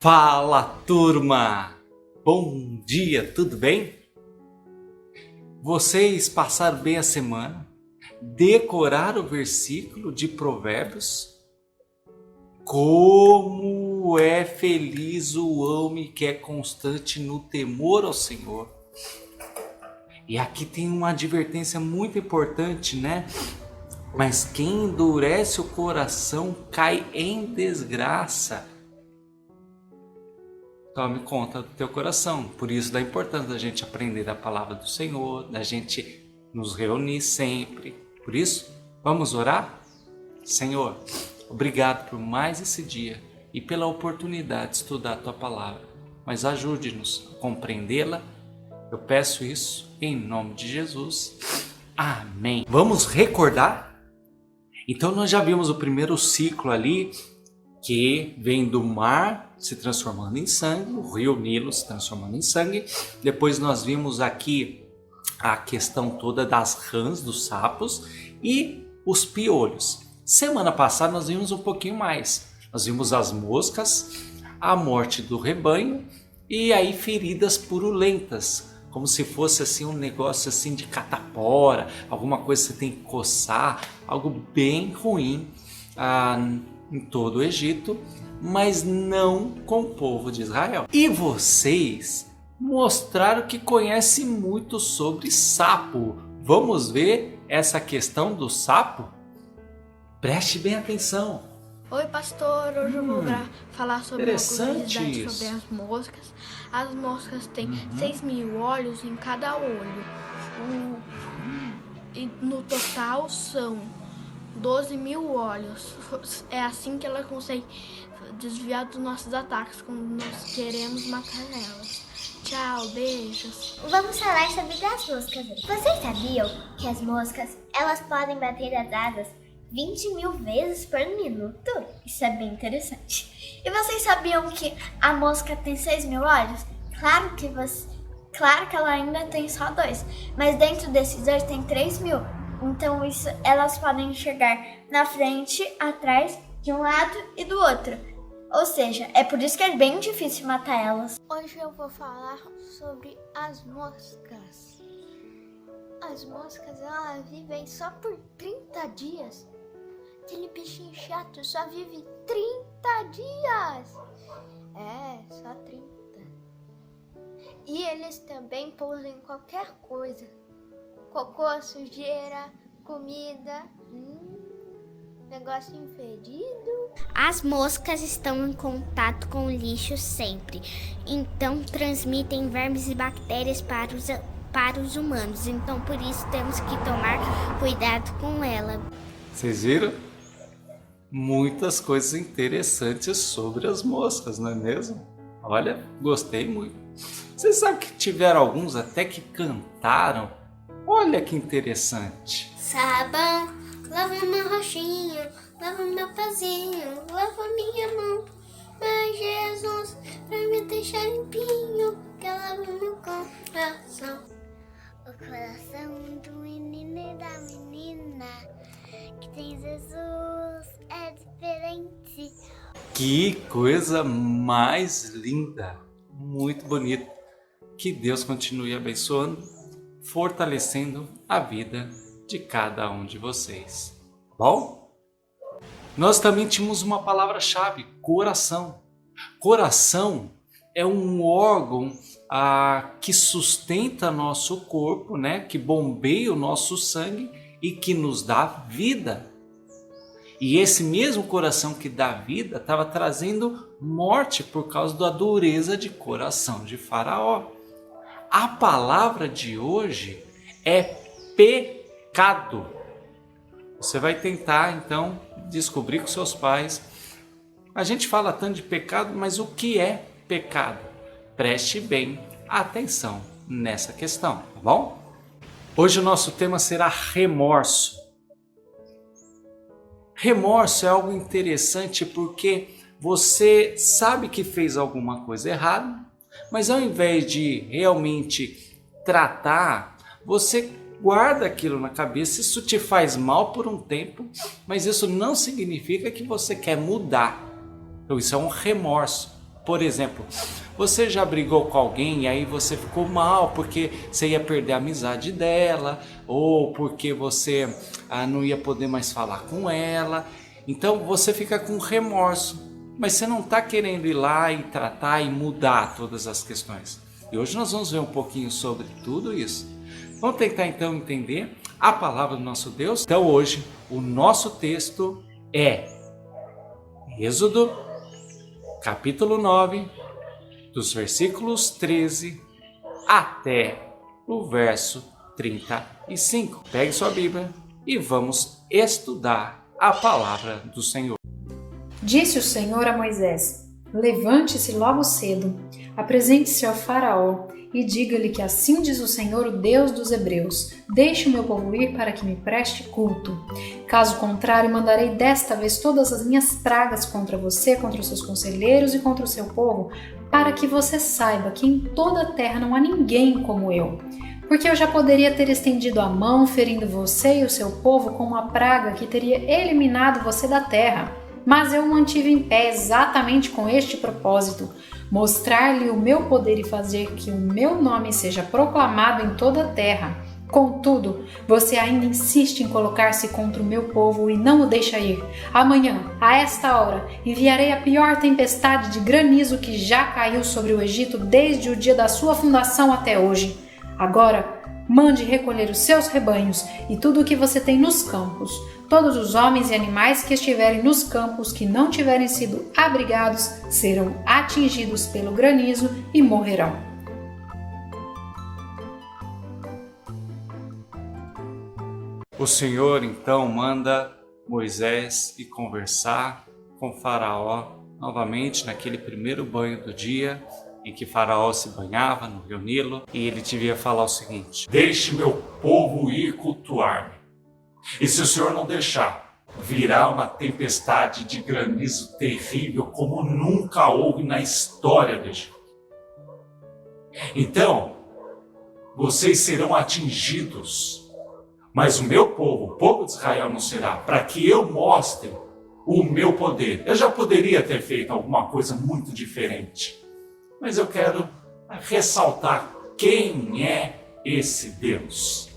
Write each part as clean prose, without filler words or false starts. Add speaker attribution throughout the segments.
Speaker 1: Fala, turma! Bom dia, tudo bem? Vocês passaram bem a semana? Decoraram o versículo de Provérbios? Como é feliz o homem que é constante no temor ao Senhor. E aqui tem uma advertência muito importante, né? Mas quem endurece o coração cai em desgraça. Tome conta do teu coração. Por isso da importância da gente aprender da palavra do Senhor, da gente nos reunir sempre. Por isso, vamos orar? Senhor, obrigado por mais esse dia e pela oportunidade de estudar a tua palavra. Mas ajude-nos a compreendê-la. Eu peço isso em nome de Jesus. Amém. Vamos recordar? Então nós já vimos o primeiro ciclo ali, que vem do mar se transformando em sangue, o rio Nilo se transformando em sangue. Depois nós vimos aqui a questão toda das rãs, dos sapos e os piolhos. Semana passada nós vimos um pouquinho mais. Nós vimos as moscas, a morte do rebanho e aí feridas purulentas, como se fosse assim um negócio assim de catapora, alguma coisa que você tem que coçar, algo bem ruim em todo o Egito, mas não com o povo de Israel. E vocês mostraram que conhecem muito sobre sapo. Vamos ver essa questão do sapo? Preste bem atenção.
Speaker 2: Oi, pastor. Hoje eu vou falar sobre a curiosidade
Speaker 1: isso.
Speaker 2: sobre as moscas. As moscas têm 6.000 olhos em cada olho. E no total são 12.000 olhos. É assim que ela consegue desviar dos nossos ataques quando nós queremos matar elas. Tchau, beijos.
Speaker 3: Vamos falar sobre as moscas. Vocês sabiam que as moscas, elas podem bater as asas 20.000 vezes por minuto? Isso é bem interessante. E vocês sabiam que a mosca tem 6.000 olhos? Claro que ela ainda tem só 2, mas dentro desses 2 tem 3.000. Então elas podem enxergar na frente, atrás, de um lado e do outro. Ou seja, é por isso que é bem difícil matar elas.
Speaker 2: Hoje eu vou falar sobre as moscas. As moscas, elas vivem só por 30 dias. Aquele bichinho chato só vive 30 dias. É, só 30. E eles também pousam em qualquer coisa. Cocô, sujeira, comida, negócio fedido.
Speaker 3: As moscas estão em contato com o lixo sempre, então transmitem vermes e bactérias para os humanos. Então por isso temos que tomar cuidado com ela.
Speaker 1: Vocês viram? Muitas coisas interessantes sobre as moscas, não é mesmo? Olha, gostei muito. Vocês sabem que tiveram alguns até que cantaram? Olha que interessante.
Speaker 3: Sabão, lava meu roxinho, lava meu pezinho, lava minha mão. Mas Jesus, pra me deixar limpinho, que lava meu coração. O coração do menino e da menina, que tem Jesus, é diferente.
Speaker 1: Que coisa mais linda, muito bonita. Que Deus continue abençoando, fortalecendo a vida de cada um de vocês. Bom? Nós também tínhamos uma palavra-chave, coração. Coração é um órgão que sustenta nosso corpo, né? Que bombeia o nosso sangue e que nos dá vida. E esse mesmo coração que dá vida estava trazendo morte por causa da dureza de coração de Faraó. A palavra de hoje é pecado. Você vai tentar então descobrir com seus pais. A gente fala tanto de pecado, mas o que é pecado? Preste bem atenção nessa questão, tá bom? Hoje o nosso tema será remorso. Remorso é algo interessante porque você sabe que fez alguma coisa errada, mas ao invés de realmente tratar, você guarda aquilo na cabeça. Isso te faz mal por um tempo, mas isso não significa que você quer mudar. Então isso é um remorso. Por exemplo, você já brigou com alguém e aí você ficou mal porque você ia perder a amizade dela, ou porque você não ia poder mais falar com ela. Então você fica com remorso, mas você não está querendo ir lá e tratar e mudar todas as questões. E hoje nós vamos ver um pouquinho sobre tudo isso. Vamos tentar então entender a palavra do nosso Deus. Então hoje o nosso texto é Êxodo, capítulo 9, dos versículos 13 até o verso 35. Pegue sua Bíblia e vamos estudar a palavra do Senhor.
Speaker 4: Disse o Senhor a Moisés: levante-se logo cedo, apresente-se ao faraó e diga-lhe que assim diz o Senhor, o Deus dos Hebreus: deixe o meu povo ir para que me preste culto. Caso contrário, mandarei desta vez todas as minhas pragas contra você, contra os seus conselheiros e contra o seu povo, para que você saiba que em toda a terra não há ninguém como eu. Porque eu já poderia ter estendido a mão, ferindo você e o seu povo com uma praga que teria eliminado você da terra. Mas eu o mantive em pé exatamente com este propósito: mostrar-lhe o meu poder e fazer que o meu nome seja proclamado em toda a terra. Contudo, você ainda insiste em colocar-se contra o meu povo e não o deixa ir. Amanhã, a esta hora, enviarei a pior tempestade de granizo que já caiu sobre o Egito desde o dia da sua fundação até hoje. Agora, mande recolher os seus rebanhos e tudo o que você tem nos campos. Todos os homens e animais que estiverem nos campos que não tiverem sido abrigados serão atingidos pelo granizo e morrerão.
Speaker 1: O Senhor então manda Moisés ir conversar com Faraó novamente naquele primeiro banho do dia em que Faraó se banhava no rio Nilo, e ele devia falar o seguinte: deixe meu povo ir cultuar-me. E se o Senhor não deixar, virá uma tempestade de granizo terrível como nunca houve na história do Egito. Então, vocês serão atingidos, mas o meu povo, o povo de Israel, não será, para que eu mostre o meu poder. Eu já poderia ter feito alguma coisa muito diferente, mas eu quero ressaltar quem é esse Deus.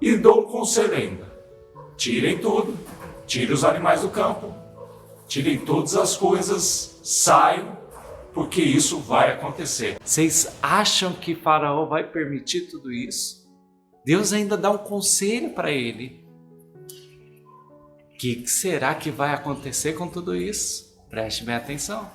Speaker 1: E dou um conselho ainda: tirem tudo, tirem os animais do campo, tirem todas as coisas, saiam, porque isso vai acontecer. Vocês acham que Faraó vai permitir tudo isso? Deus ainda dá um conselho para ele. O que será que vai acontecer com tudo isso? Preste bem atenção.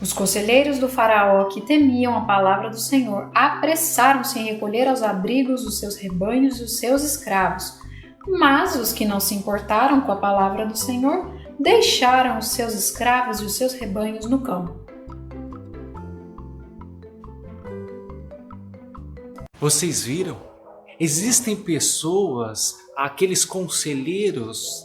Speaker 4: Os conselheiros do faraó, que temiam a palavra do Senhor, apressaram-se em recolher aos abrigos os seus rebanhos e os seus escravos. Mas os que não se importaram com a palavra do Senhor deixaram os seus escravos e os seus rebanhos no campo.
Speaker 1: Vocês viram? Existem pessoas, aqueles conselheiros,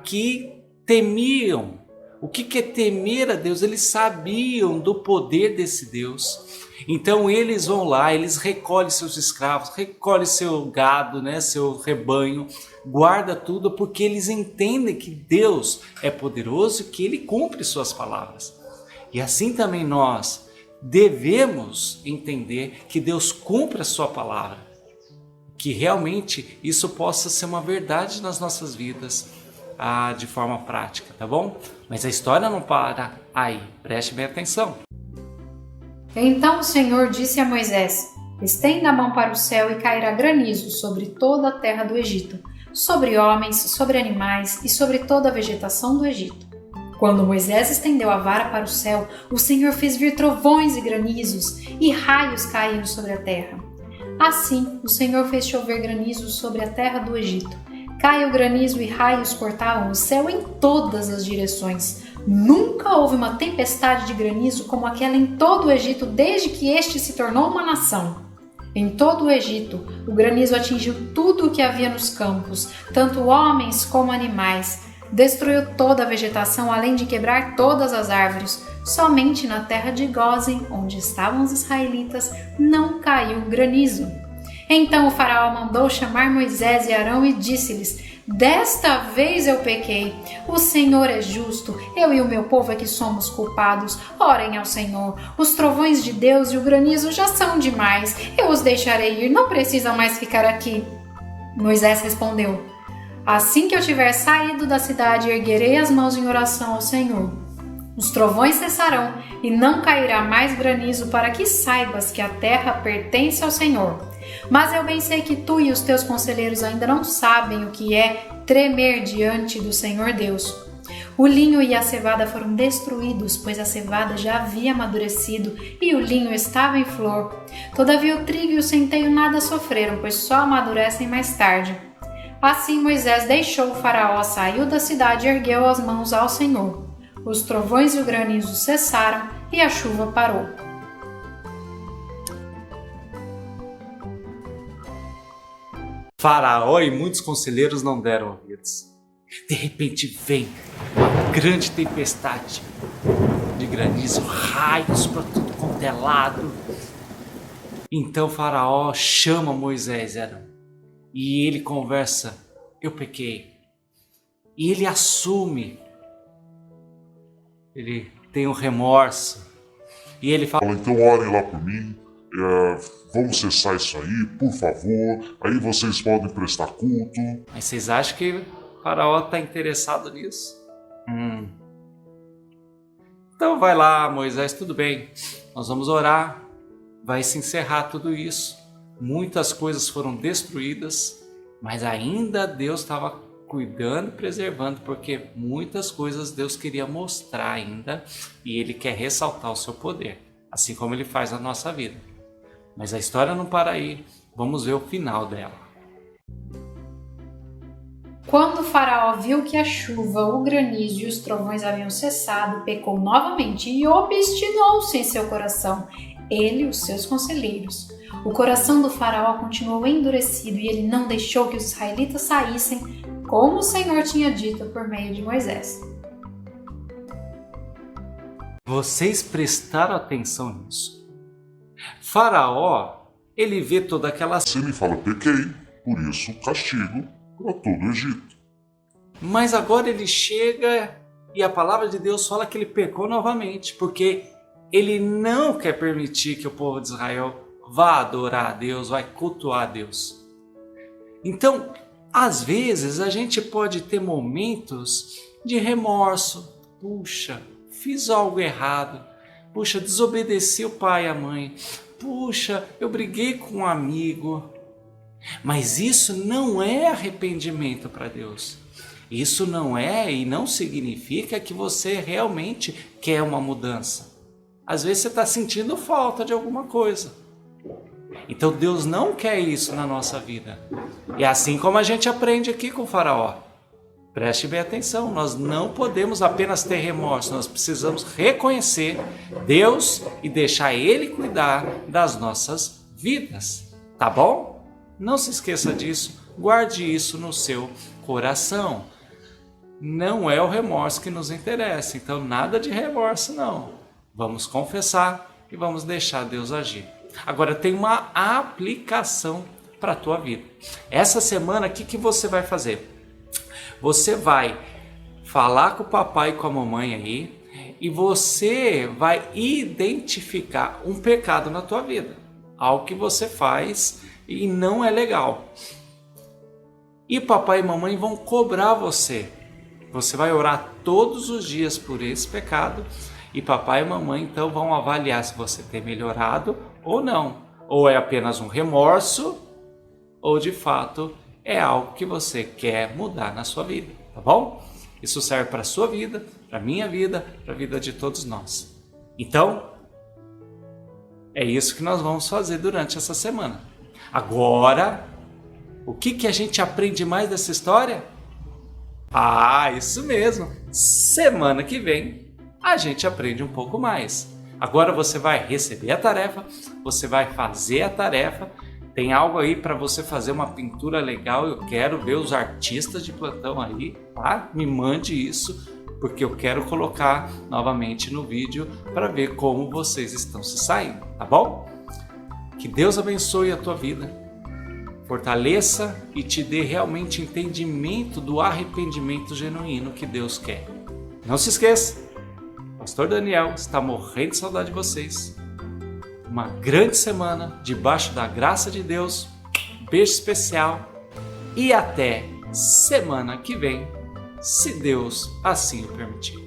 Speaker 1: que temiam. O que é temer a Deus? Eles sabiam do poder desse Deus. Então eles vão lá, eles recolhem seus escravos, recolhem seu gado, seu rebanho, guarda tudo, porque eles entendem que Deus é poderoso e que Ele cumpre suas palavras. E assim também nós devemos entender que Deus cumpre a sua palavra, que realmente isso possa ser uma verdade nas nossas vidas, de forma prática, tá bom? Mas a história não para aí, preste bem atenção.
Speaker 4: Então o Senhor disse a Moisés: estenda a mão para o céu e cairá granizo sobre toda a terra do Egito, sobre homens, sobre animais e sobre toda a vegetação do Egito. Quando Moisés estendeu a vara para o céu, o Senhor fez vir trovões e granizos, e raios caíram sobre a terra. Assim, o Senhor fez chover granizo sobre a terra do Egito. Caiu granizo e raios cortavam o céu em todas as direções. Nunca houve uma tempestade de granizo como aquela em todo o Egito desde que este se tornou uma nação. Em todo o Egito, o granizo atingiu tudo o que havia nos campos, tanto homens como animais. Destruiu toda a vegetação, além de quebrar todas as árvores. Somente na terra de Gósen, onde estavam os israelitas, não caiu granizo. Então o faraó mandou chamar Moisés e Arão e disse-lhes: Desta vez eu pequei. O Senhor é justo, eu e o meu povo é que somos culpados. Orem ao Senhor. Os trovões de Deus e o granizo já são demais. Eu os deixarei ir, não precisam mais ficar aqui. Moisés respondeu: assim que eu tiver saído da cidade, erguerei as mãos em oração ao Senhor. Os trovões cessarão e não cairá mais granizo, para que saibas que a terra pertence ao Senhor. Mas eu bem sei que tu e os teus conselheiros ainda não sabem o que é tremer diante do Senhor Deus. O linho e a cevada foram destruídos, pois a cevada já havia amadurecido e o linho estava em flor. Todavia o trigo e o centeio nada sofreram, pois só amadurecem mais tarde. Assim Moisés deixou o faraó, saiu da cidade e ergueu as mãos ao Senhor. Os trovões e o granizo cessaram e a chuva parou.
Speaker 1: Faraó e muitos conselheiros não deram ouvidos. De repente vem uma grande tempestade de granizo, raios para tudo quanto é lado. Então Faraó chama Moisés e Arão e ele conversa: eu pequei. E ele assume, ele tem um remorso e ele fala:
Speaker 5: então orem lá por mim, vamos cessar isso aí, por favor, aí vocês podem prestar culto.
Speaker 1: mas vocês acham que Faraó está interessado nisso? Então vai lá, Moisés, tudo bem, nós vamos orar, vai se encerrar tudo isso. Muitas coisas foram destruídas, mas ainda Deus estava cuidando, preservando, porque muitas coisas Deus queria mostrar ainda e Ele quer ressaltar o seu poder, assim como Ele faz na nossa vida. Mas a história não para aí, vamos ver o final dela.
Speaker 4: Quando o faraó viu que a chuva, o granizo e os trovões haviam cessado, pecou novamente e obstinou-se em seu coração, ele e os seus conselheiros. O coração do faraó continuou endurecido e ele não deixou que os israelitas saíssem, como o Senhor tinha dito por meio de Moisés.
Speaker 1: Vocês prestaram atenção nisso? Faraó, ele vê toda aquela
Speaker 5: Você me fala, pequei, por isso castigo para todo o Egito.
Speaker 1: Mas agora ele chega e a palavra de Deus fala que ele pecou novamente, porque ele não quer permitir que o povo de Israel vá adorar a Deus, vai cultuar a Deus. Então, às vezes a gente pode ter momentos de remorso. Puxa, fiz algo errado. Puxa, desobedeci o pai e a mãe. Puxa, eu briguei com um amigo. Mas isso não é arrependimento para Deus. Isso não é e não significa que você realmente quer uma mudança. Às vezes você está sentindo falta de alguma coisa. Então Deus não quer isso na nossa vida. E assim como a gente aprende aqui com o faraó. Preste bem atenção, nós não podemos apenas ter remorso, nós precisamos reconhecer Deus e deixar Ele cuidar das nossas vidas. Tá bom? Não se esqueça disso, guarde isso no seu coração. Não é o remorso que nos interessa, então nada de remorso não. Vamos confessar e vamos deixar Deus agir. Agora tem uma aplicação para a tua vida. Essa semana, o que você vai fazer? Você vai falar com o papai e com a mamãe aí e você vai identificar um pecado na tua vida. Algo que você faz e não é legal. E papai e mamãe vão cobrar você. Você vai orar todos os dias por esse pecado e papai e mamãe então vão avaliar se você tem melhorado ou não. Ou é apenas um remorso ou de fato é algo que você quer mudar na sua vida, tá bom? Isso serve para a sua vida, para a minha vida, para a vida de todos nós. Então, é isso que nós vamos fazer durante essa semana. Agora, o que a gente aprende mais dessa história? Ah, isso mesmo! Semana que vem a gente aprende um pouco mais. Agora você vai receber a tarefa, você vai fazer a tarefa. Tem algo aí para você fazer uma pintura legal, eu quero ver os artistas de plantão aí, tá? Me mande isso, porque eu quero colocar novamente no vídeo para ver como vocês estão se saindo, tá bom? Que Deus abençoe a tua vida. fortaleça e te dê realmente entendimento do arrependimento genuíno que Deus quer. Não se esqueça, Pastor Daniel está morrendo de saudade de vocês. Uma grande semana debaixo da graça de Deus. Beijo especial e até semana que vem, se Deus assim o permitir.